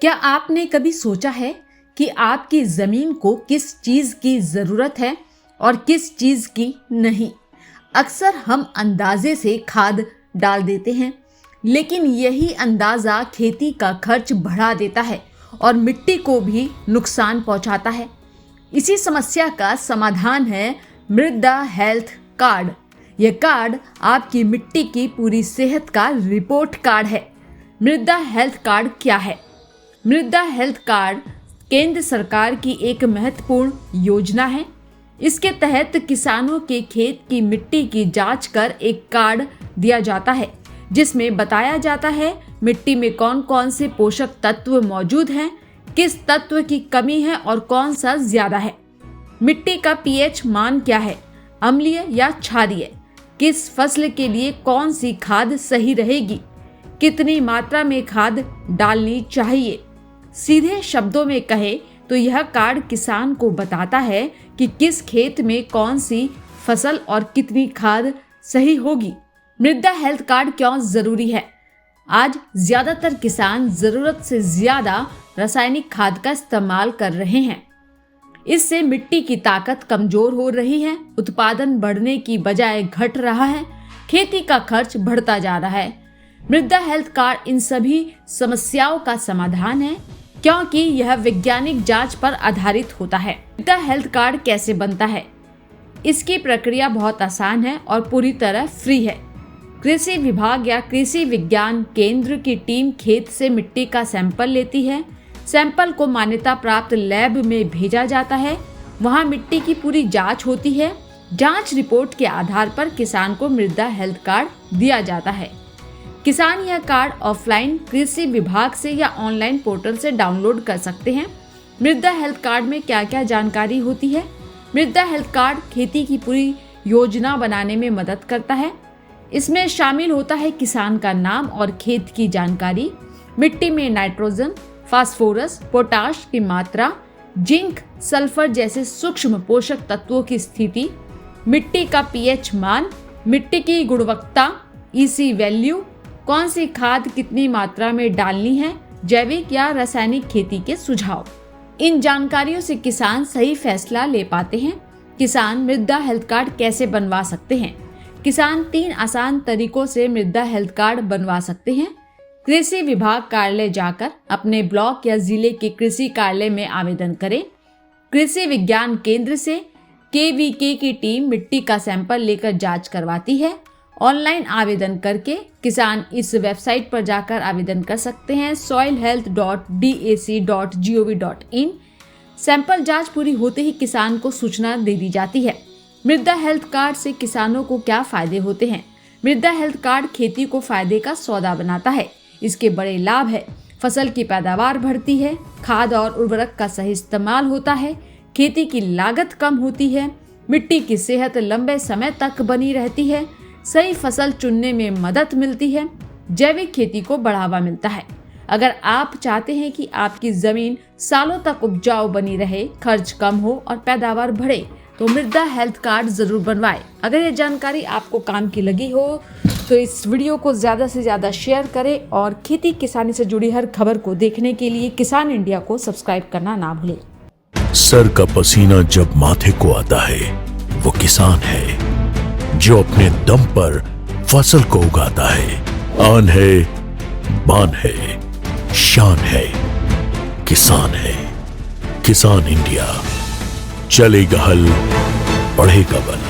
क्या आपने कभी सोचा है कि आपकी जमीन को किस चीज की जरूरत है और किस चीज की नहीं? अक्सर हम अंदाजे से खाद डाल देते हैं, लेकिन यही अंदाजा खेती का खर्च बढ़ा देता है और मिट्टी को भी नुकसान पहुंचाता है। इसी समस्या का समाधान है मृदा हेल्थ कार्ड। यह कार्ड आपकी मिट्टी की पूरी सेहत का रिपोर्ट कार्ड है। मृदा हेल्थ कार्ड क्या है? मृदा हेल्थ कार्ड केंद्र सरकार की एक महत्वपूर्ण योजना है। इसके तहत किसानों के खेत की मिट्टी की जांच कर एक कार्ड दिया जाता है, जिसमें बताया जाता है मिट्टी में कौन कौन से पोषक तत्व मौजूद हैं, किस तत्व की कमी है और कौन सा ज्यादा है। मिट्टी का पीएच मान क्या है, अम्लीय या क्षारीय, किस फसल के लिए कौन सी खाद सही रहेगी, कितनी मात्रा में खाद डालनी चाहिए। सीधे शब्दों में कहे तो यह कार्ड किसान को बताता है कि किस खेत में कौन सी फसल और कितनी खाद सही होगी। मृदा हेल्थ कार्ड क्यों जरूरी है? आज ज्यादातर किसान जरूरत से ज्यादा रासायनिक खाद का इस्तेमाल कर रहे हैं। इससे मिट्टी की ताकत कमजोर हो रही है, उत्पादन बढ़ने की बजाय घट रहा है, खेती का खर्च बढ़ता जा रहा है। मृदा हेल्थ कार्ड इन सभी समस्याओं का समाधान है, क्योंकि यह वैज्ञानिक जांच पर आधारित होता है। मृदा हेल्थ कार्ड कैसे बनता है? इसकी प्रक्रिया बहुत आसान है और पूरी तरह फ्री है। कृषि विभाग या कृषि विज्ञान केंद्र की टीम खेत से मिट्टी का सैंपल लेती है। सैंपल को मान्यता प्राप्त लैब में भेजा जाता है। वहां मिट्टी की पूरी जांच होती है। जांच रिपोर्ट के आधार पर किसान को मृदा हेल्थ कार्ड दिया जाता है। किसान यह कार्ड ऑफलाइन कृषि विभाग से या ऑनलाइन पोर्टल से डाउनलोड कर सकते हैं। मृदा हेल्थ कार्ड में क्या क्या जानकारी होती है? मृदा हेल्थ कार्ड खेती की पूरी योजना बनाने में मदद करता है। इसमें शामिल होता है किसान का नाम और खेत की जानकारी, मिट्टी में नाइट्रोजन, फास्फोरस, पोटाश की मात्रा, जिंक, सल्फर जैसे सूक्ष्म पोषक तत्वों की स्थिति, मिट्टी का पीएच मान, मिट्टी की गुणवत्ता, ईसी वैल्यू, कौन सी खाद कितनी मात्रा में डालनी है, जैविक या रासायनिक खेती के सुझाव। इन जानकारियों से किसान सही फैसला ले पाते हैं। किसान मृदा हेल्थ कार्ड कैसे बनवा सकते हैं? किसान 3 आसान तरीकों से मृदा हेल्थ कार्ड बनवा सकते हैं। कृषि विभाग कार्यालय जाकर अपने ब्लॉक या जिले के कृषि कार्यालय में आवेदन करें। कृषि विज्ञान केंद्र से केवीके की टीम मिट्टी का सैंपल लेकर जांच करवाती है। ऑनलाइन आवेदन करके किसान इस वेबसाइट पर जाकर आवेदन कर सकते हैं, soilhealth.dac.gov.in। सैंपल जांच पूरी होते ही किसान को सूचना दे दी जाती है। मृदा हेल्थ कार्ड से किसानों को क्या फायदे होते हैं? मृदा हेल्थ कार्ड खेती को फायदे का सौदा बनाता है। इसके बड़े लाभ है। फसल की पैदावार बढ़ती है, खाद और उर्वरक का सही इस्तेमाल होता है, खेती की लागत कम होती है, मिट्टी की सेहत लंबे समय तक बनी रहती है, सही फसल चुनने में मदद मिलती है, जैविक खेती को बढ़ावा मिलता है। अगर आप चाहते हैं कि आपकी जमीन सालों तक उपजाऊ बनी रहे, खर्च कम हो और पैदावार बढ़े, तो मृदा हेल्थ कार्ड जरूर बनवाएं। अगर ये जानकारी आपको काम की लगी हो तो इस वीडियो को ज़्यादा से ज़्यादा शेयर करें और खेती किसानी से जुड़ी हर खबर को देखने के लिए किसान इंडिया को सब्सक्राइब करना ना भूलें। सर का पसीना जब माथे को आता है, वो किसान है जो अपने दम पर फसल को उगाता है। आन है, बान है, शान है, किसान है। किसान इंडिया, चलेगा हल, बढ़ेगा बल।